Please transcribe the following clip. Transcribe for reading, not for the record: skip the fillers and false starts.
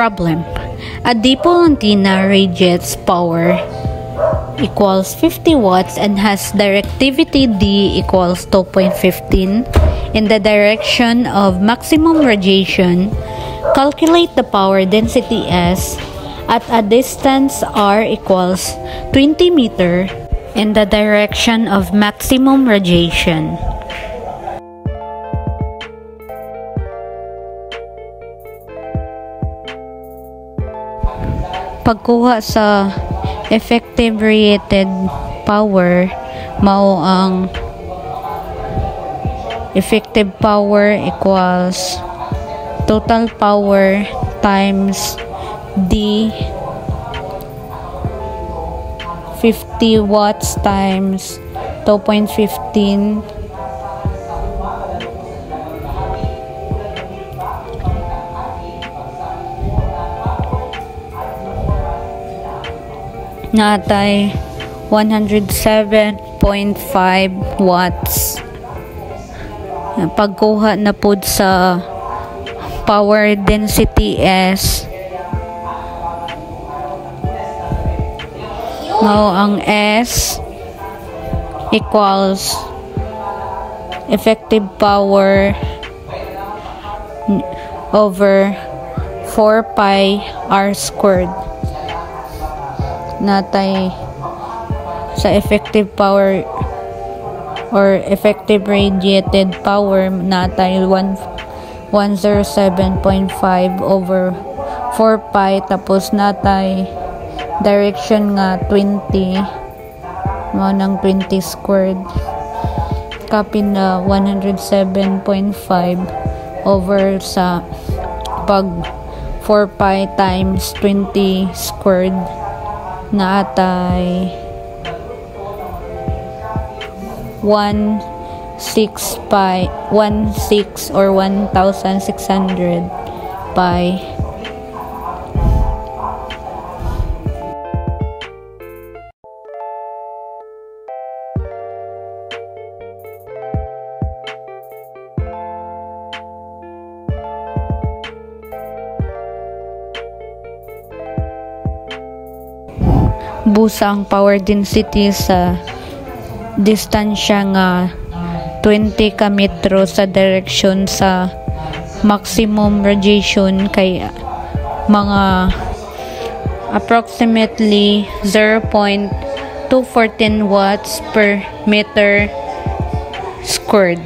Problem. A dipole antenna radiates power equals 50 watts and has directivity D equals 2.15 in the direction of maximum radiation. Calculate the power density S at a distance R equals 20 meter in the direction of maximum radiation. Pagkuha sa effective radiated power, mao ang effective power equals total power times D 50 watts times 2.15 natay 107.5 watts. Pagkuha na pud sa power density S, mao ang S equals effective power over 4 pi R squared. Natay sa effective power or effective radiated power natay 107.5 over 4 pi, tapos natay direction nga 20, mo nang 20 squared, copy na 107.5 over sa pag 4 pi times 20 squared na atay 16 or 1,600 pi. Busa ang power density sa distansya nga 20 ka metro sa direction sa maximum radiation kay mga approximately 0.214 watts per meter squared.